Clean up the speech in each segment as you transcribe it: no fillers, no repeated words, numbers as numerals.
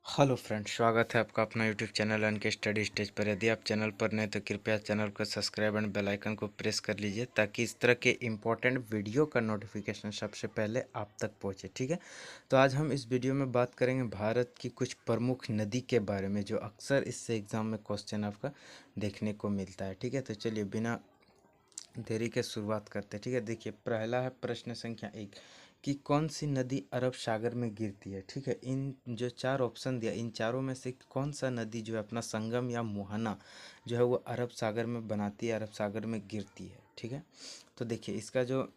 Hello friends, स्वागत है आपका अपना यूट्यूब चैनल एन के स्टडी स्टेज पर। यदि आप चैनल पर नए तो कृपया चैनल को सब्सक्राइब एंड बेल आइकन को प्रेस कर लीजिए ताकि इस तरह के इम्पोर्टेंट वीडियो का नोटिफिकेशन सबसे पहले आप तक पहुंचे। ठीक है, तो आज हम इस वीडियो में बात करेंगे भारत की कुछ प्रमुख नदी के बारे में जो अक्सर इससे एग्ज़ाम में क्वेश्चन आपका देखने को मिलता है। ठीक है, तो चलिए बिना देरी के शुरुआत करते हैं। ठीक है, देखिए पहला है प्रश्न संख्या 1 कि कौन सी नदी अरब सागर में गिरती है। ठीक है, इन जो चार ऑप्शन दिया इन चारों में से कौन सा नदी जो है अपना संगम या मुहाना जो है वो अरब सागर में बनाती है, अरब सागर में गिरती है। ठीक है, तो देखिए इसका जो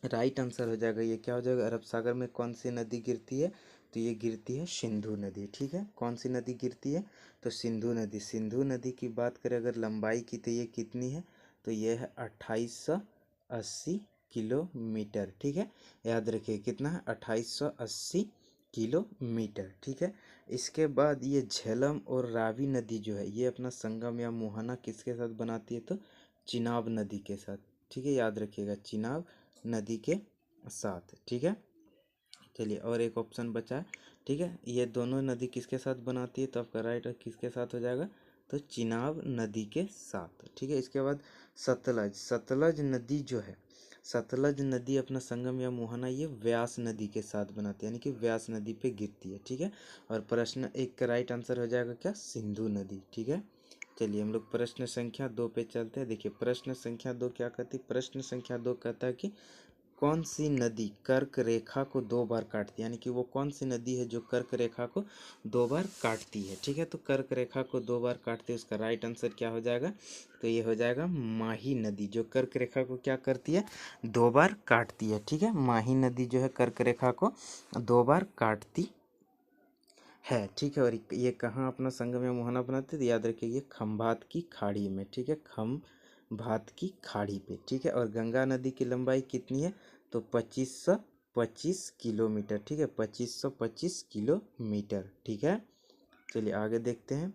राइट आंसर हो जाएगा ये क्या हो जाएगा, अरब सागर में कौन सी नदी गिरती है, तो ये गिरती है सिंधु नदी। ठीक है, कौन सी नदी गिरती है, तो सिंधु नदी। सिंधु नदी की बात करें अगर लंबाई की तो ये कितनी है, तो ये है 2880 किलोमीटर। ठीक है, याद रखिए कितना है, 2880 किलोमीटर। ठीक है, इसके बाद ये झेलम और रावी नदी जो है ये अपना संगम या मुहाना किसके साथ बनाती है, तो चिनाब नदी के साथ। ठीक है, याद रखिएगा चिनाब नदी के साथ। ठीक है, चलिए और एक ऑप्शन बचा है। ठीक है, ये दोनों नदी किसके साथ बनाती है, तो आपका राइट किसके साथ हो जाएगा, तो चिनाब नदी के साथ। ठीक है, इसके बाद सतलज। सतलज नदी जो है, सतलज नदी अपना संगम या मुहाना ये व्यास नदी के साथ बनाती है, यानी कि व्यास नदी पे गिरती है। ठीक है, और प्रश्न एक का राइट आंसर हो जाएगा क्या, सिंधु नदी। ठीक है, चलिए हम लोग प्रश्न संख्या 2 पे चलते हैं। देखिए प्रश्न संख्या 2 क्या कहती है, प्रश्न संख्या 2 कहता है कि कौन सी नदी कर्क रेखा को दो बार काटती है, यानी कि वो कौन सी नदी है जो कर्क रेखा को दो बार काटती है। ठीक है, तो कर्क रेखा को दो बार काटती है, उसका राइट आंसर क्या हो जाएगा, तो ये हो जाएगा माही नदी, जो कर्क रेखा को क्या करती है, दो बार काटती है। ठीक है, माही नदी जो है कर्क रेखा को दो बार काटती है। ठीक है, और ये कहाँ अपना संगम या मुहाना बनाते थे, याद रखिए ये खंभात की खाड़ी में। ठीक है, खंभात की खाड़ी पे। ठीक है, और गंगा नदी की लंबाई कितनी है, तो 2525 किलोमीटर। ठीक है, 2525 किलोमीटर। ठीक है, चलिए आगे देखते हैं।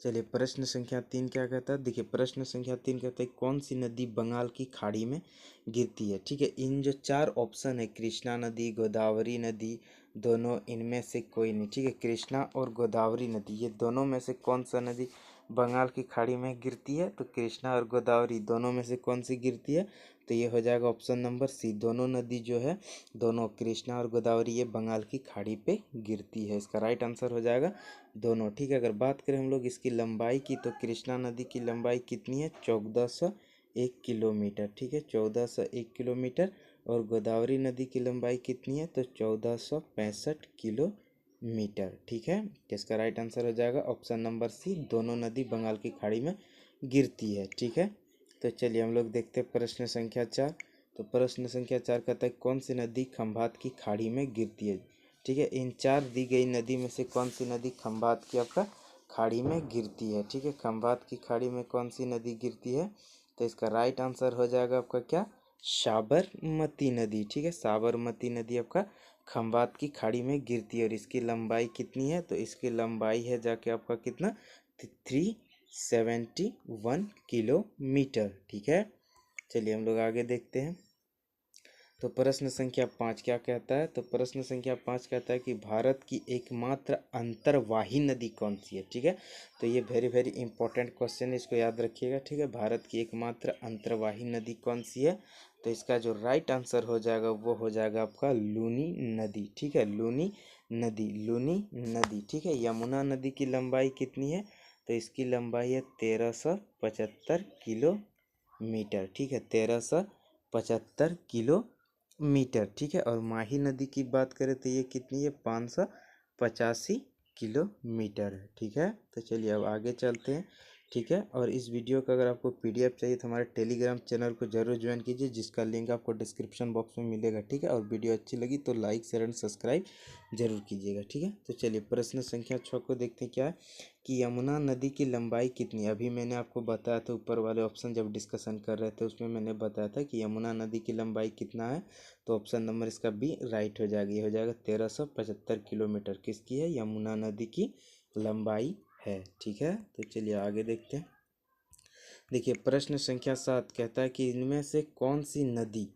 चलिए प्रश्न संख्या 3 क्या कहता है, देखिए प्रश्न संख्या 3 कहता है कौन सी नदी बंगाल की खाड़ी में गिरती है। ठीक है, इन जो चार ऑप्शन है कृष्णा नदी, गोदावरी नदी, दोनों इनमें से कोई नहीं। ठीक है, कृष्णा और गोदावरी नदी ये दोनों में से कौन सा नदी बंगाल की खाड़ी में गिरती है, तो कृष्णा और गोदावरी दोनों में से कौन सी गिरती है, तो ये हो जाएगा ऑप्शन नंबर सी, दोनों नदी जो है, दोनों कृष्णा और गोदावरी ये बंगाल की खाड़ी पे गिरती है। इसका राइट आंसर हो जाएगा दोनों। ठीक है, अगर बात करें हम लोग इसकी लंबाई की तो कृष्णा नदी की लंबाई कितनी है, 1401 किलोमीटर। ठीक है, 1401 किलोमीटर, और गोदावरी नदी की लंबाई कितनी है, तो 1465 किलोमीटर। ठीक है, तो इसका राइट आंसर हो जाएगा ऑप्शन नंबर सी, दोनों नदी बंगाल की खाड़ी में गिरती है। ठीक है, तो चलिए हम लोग देखते हैं प्रश्न संख्या 4। तो प्रश्न संख्या 4 कहता है कौन सी नदी खंभात की खाड़ी में गिरती है। ठीक है, इन चार दी गई नदी में से कौन सी नदी खंभात की आपका खाड़ी में गिरती है। ठीक है, खंभात की खाड़ी में कौन सी नदी गिरती है, तो इसका राइट आंसर हो जाएगा आपका क्या, साबरमती नदी। ठीक है, साबरमती नदी आपका खंभात की खाड़ी में गिरती है, और इसकी लंबाई कितनी है, तो इसकी लंबाई है जाके आपका कितना, 371 किलोमीटर। ठीक है, चलिए हम लोग आगे देखते हैं। तो प्रश्न संख्या 5 क्या कहता है, तो प्रश्न संख्या 5 कहता है कि भारत की एकमात्र अंतर्वाही नदी कौन सी है। ठीक है, तो ये वेरी वेरी इंपॉर्टेंट क्वेश्चन है, इसको याद रखिएगा। ठीक है, भारत की एकमात्र अंतर्वाही नदी कौन सी है, तो इसका जो राइट आंसर हो जाएगा वो हो जाएगा आपका लूनी नदी। ठीक है, लूनी नदी, लूनी नदी। ठीक है, यमुना नदी की लंबाई कितनी है, तो इसकी लंबाई है 1375 किलोमीटर। ठीक है, 1375 किलोमीटर। ठीक है, और माही नदी की बात करें तो ये कितनी है, 585 किलोमीटर है। ठीक है, तो चलिए अब आगे चलते हैं। ठीक है, और इस वीडियो का अगर आपको पीडीएफ चाहिए तो हमारे टेलीग्राम चैनल को जरूर ज्वाइन कीजिए, जिसका लिंक आपको डिस्क्रिप्शन बॉक्स में मिलेगा। ठीक है, और वीडियो अच्छी लगी तो लाइक शेयर एंड सब्सक्राइब जरूर कीजिएगा। ठीक है, तो चलिए प्रश्न संख्या 6 को देखते हैं क्या है कि यमुना नदी की लंबाई कितनी है। अभी मैंने आपको बताया था ऊपर वाले ऑप्शन जब डिस्कशन कर रहे थे उसमें मैंने बताया था कि यमुना नदी की लंबाई कितना है, तो ऑप्शन नंबर इसका बी राइट हो जाएगा, ये हो जाएगा 1375 किलोमीटर किसकी है, यमुना नदी की लंबाई है। ठीक है, तो चलिए आगे देखते हैं। देखिए प्रश्न संख्या 7 कहता है कि इनमें से कौन सी नदी,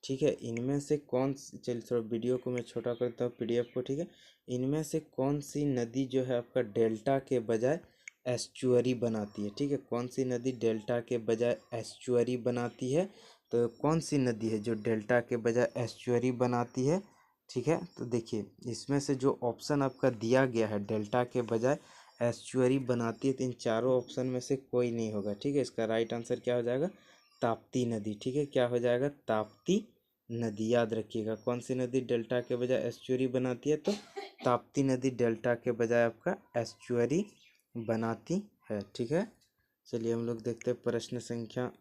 ठीक है, इनमें से कौन सी, चलिए थोड़ा वीडियो को मैं छोटा करता हूँ, पीडीएफ को, ठीक है। इनमें से कौन सी नदी जो है आपका डेल्टा के बजाय एस्चुअरी बनाती है, ठीक है। कौन सी नदी डेल्टा के बजाय एस्चुअरी बनाती है, तो कौन सी नदी है जो डेल्टा के बजाय एस्चुअरी बनाती है, ठीक है। तो देखिए इसमें से जो ऑप्शन आपका दिया गया है डेल्टा के बजाय एस्चुअरी बनाती है, तो इन चारों ऑप्शन में से कोई नहीं होगा, ठीक है। इसका राइट आंसर क्या हो जाएगा, ताप्ती नदी, ठीक है। क्या हो जाएगा, ताप्ती नदी, याद रखिएगा। कौन सी नदी डेल्टा के बजाय एस्चुअरी बनाती है, तो ताप्ती नदी डेल्टा के बजाय आपका एस्चुअरी बनाती है, ठीक है। चलिए हम लोग देखते हैं प्रश्न संख्या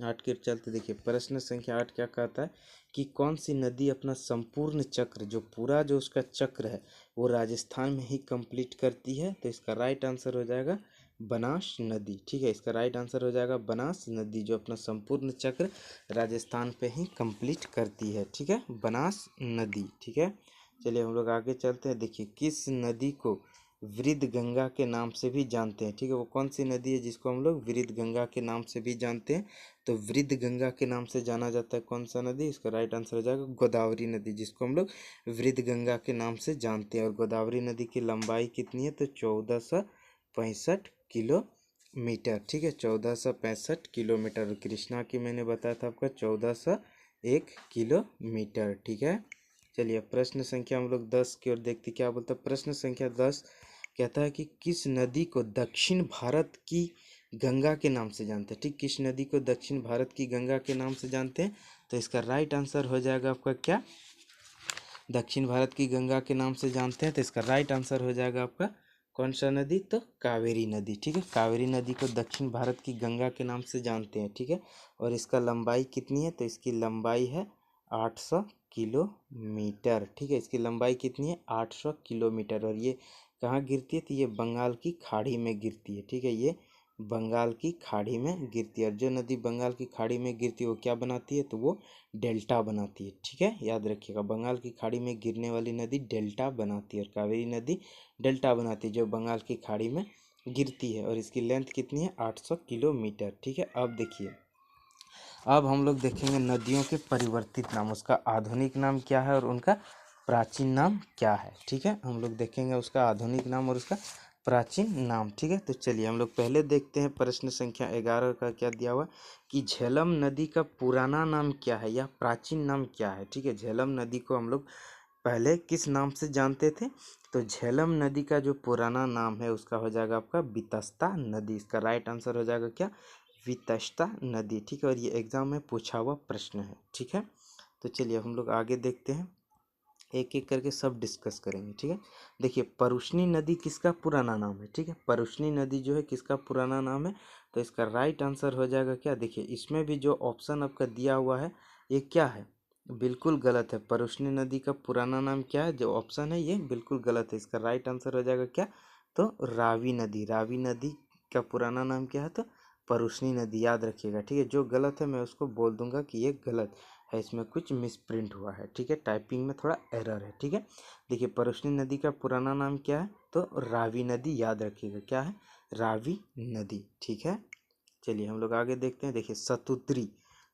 8 के चलते। देखिए प्रश्न संख्या 8 क्या कहता है कि कौन सी नदी अपना संपूर्ण चक्र, जो पूरा जो उसका चक्र है वो राजस्थान में ही कंप्लीट करती है, तो इसका राइट आंसर हो जाएगा बनास नदी, ठीक है। इसका राइट आंसर हो जाएगा बनास नदी, जो अपना संपूर्ण चक्र राजस्थान पे ही कंप्लीट करती है, ठीक है, बनास नदी, ठीक है। चलिए हम लोग आगे चलते हैं। देखिए किस नदी को वृद्ध गंगा के नाम से भी जानते हैं, ठीक है। वो कौन सी नदी है जिसको हम लोग वृद्ध गंगा के नाम से भी जानते हैं, तो वृद्ध गंगा के नाम से जाना जाता है कौन सा नदी, इसका राइट आंसर हो जाएगा गोदावरी नदी, जिसको हम लोग वृद्ध गंगा के नाम से जानते हैं। और गोदावरी नदी की लंबाई कितनी है, तो 1465 किलोमीटर, ठीक है, 1465 किलोमीटर। और कृष्णा की मैंने बताया था आपका 1401 किलोमीटर, ठीक है। चलिए प्रश्न संख्या हम लोग 10 की ओर देखते क्या बोलता है। प्रश्न संख्या 10 कहता है कि किस नदी को दक्षिण भारत की गंगा के नाम से जानते हैं, ठीक। किस नदी को दक्षिण भारत की गंगा के नाम से जानते हैं, तो इसका राइट आंसर हो जाएगा आपका क्या, दक्षिण भारत की गंगा के नाम से जानते हैं, तो इसका राइट आंसर हो जाएगा आपका कौन सा नदी, तो कावेरी नदी, ठीक है। कावेरी नदी को दक्षिण भारत की गंगा के नाम से जानते हैं, ठीक है। और इसका लंबाई कितनी है, तो इसकी लंबाई है 800 किलोमीटर, ठीक है। इसकी लंबाई कितनी है, 800 किलोमीटर। और ये कहाँ गिरती है, तो ये बंगाल की खाड़ी में गिरती है, ठीक है। ये बंगाल की खाड़ी में गिरती है। और जो नदी बंगाल की खाड़ी में गिरती है वो क्या बनाती है, तो वो डेल्टा बनाती है, ठीक है, याद रखिएगा। बंगाल की खाड़ी में गिरने वाली नदी डेल्टा बनाती है, और कावेरी नदी डेल्टा बनाती है जो बंगाल की खाड़ी में गिरती है। और इसकी लेंथ कितनी है, 800 किलोमीटर, ठीक है। अब देखिए, अब हम लोग देखेंगे नदियों के परिवर्तित नाम, उसका आधुनिक नाम क्या है और उनका प्राचीन नाम क्या है, ठीक है। हम लोग देखेंगे उसका आधुनिक नाम और उसका प्राचीन नाम, ठीक है। तो चलिए हम लोग पहले देखते हैं प्रश्न संख्या 11 का क्या दिया हुआ कि झेलम नदी का पुराना नाम क्या है या प्राचीन नाम क्या है, ठीक है। झेलम नदी को हम लोग पहले किस नाम से जानते थे, तो झेलम नदी का जो पुराना नाम है उसका हो जाएगा आपका वितस्ता नदी। इसका राइट आंसर हो जाएगा क्या, वितस्ता नदी, ठीक है। और ये एग्जाम में पूछा हुआ प्रश्न है, ठीक है। तो चलिए हम लोग आगे देखते हैं, एक एक करके सब डिस्कस करेंगे, ठीक है। देखिए परुष्णी नदी किसका पुराना नाम है, ठीक है। परुष्णी नदी जो है किसका पुराना नाम है, तो इसका राइट आंसर हो जाएगा क्या, देखिए इसमें भी जो ऑप्शन आपका दिया हुआ है ये क्या है, बिल्कुल गलत है। परुष्णी नदी का पुराना नाम क्या है, जो ऑप्शन है ये बिल्कुल गलत है। इसका राइट आंसर हो जाएगा क्या, तो रावी नदी। रावी नदी का पुराना नाम क्या है, तो परुष्णी नदी, याद रखिएगा, ठीक है। जो गलत है मैं उसको बोल दूंगा कि ये गलत है, इसमें कुछ मिसप्रिंट हुआ है, ठीक है, टाइपिंग में थोड़ा एरर है, ठीक है। देखिए परुष्णी नदी का पुराना नाम क्या है, तो रावी नदी, याद रखिएगा क्या है, रावी नदी, ठीक है। चलिए हम लोग आगे देखते हैं। देखिए सतुद्री,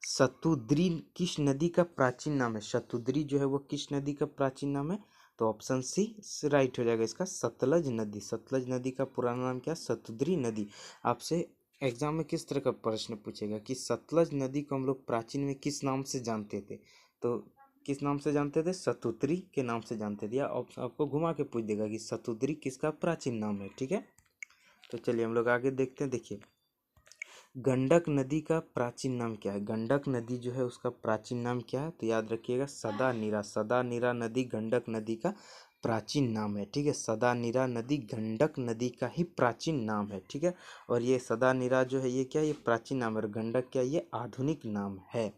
सतुद्री किस नदी का प्राचीन नाम है, शतुद्री जो है वो किस नदी का प्राचीन नाम है, तो ऑप्शन सी राइट हो जाएगा इसका, सतलज नदी। सतलज नदी का पुराना नाम क्या है, सतुद्री नदी। आपसे एग्जाम में किस तरह का प्रश्न पूछेगा कि सतलज नदी को हम लोग प्राचीन में किस नाम से जानते थे, तो किस नाम से जानते थे, सतुद्री के नाम से जानते थे, या आपको घुमा के पूछ देगा कि सतुद्री किसका प्राचीन नाम है, ठीक है। तो चलिए हम लोग आगे देखते हैं। देखिए गंडक नदी का प्राचीन नाम क्या है, गंडक नदी जो है उसका प्राचीन नाम क्या है, तो याद रखिएगा सदा नीरा। सदा नीरा नदी गंडक नदी का प्राचीन नाम है, ठीक है। सदा नीरा नदी गंडक नदी का ही प्राचीन नाम है, ठीक है। और ये सदा नीरा जो है ये क्या, ये प्राचीन नाम है, और गंडक क्या, ये आधुनिक नाम है,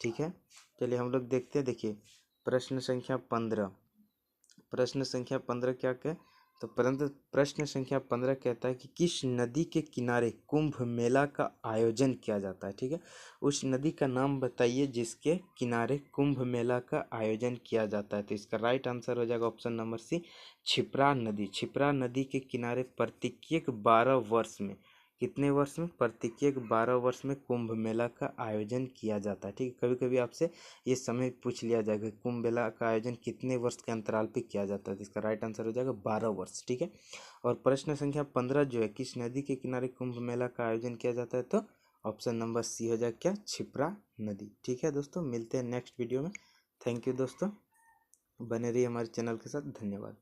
ठीक है। चलिए हम लोग देखते हैं। देखिए प्रश्न संख्या 15, प्रश्न संख्या 15 क्या कहे, तो परंतु प्रश्न संख्या 15 कहता है कि किस नदी के किनारे कुंभ मेला का आयोजन किया जाता है, ठीक है। उस नदी का नाम बताइए जिसके किनारे कुंभ मेला का आयोजन किया जाता है, तो इसका राइट आंसर हो जाएगा ऑप्शन नंबर सी, छिप्रा नदी। छिप्रा नदी के किनारे प्रत्येक 12 वर्ष में कितने वर्ष में? प्रत्येक 12 वर्ष में कुंभ मेला का आयोजन किया जाता है। ठीक है, कभी कभी आपसे ये समय पूछ लिया जाएगा कुंभ मेला का आयोजन कितने वर्ष के अंतराल पे किया जाता है, तो इसका राइट आंसर हो जाएगा 12 वर्ष। ठीक है, और प्रश्न संख्या 15 जो है, किस नदी के किनारे कुंभ मेला का आयोजन किया जाता है, तो ऑप्शन नंबर सी हो जाएगा क्या? क्षिप्रा नदी। ठीक है दोस्तों, मिलते हैं नेक्स्ट वीडियो में। थैंक यू दोस्तों, बने रहिए हमारे चैनल के साथ। धन्यवाद।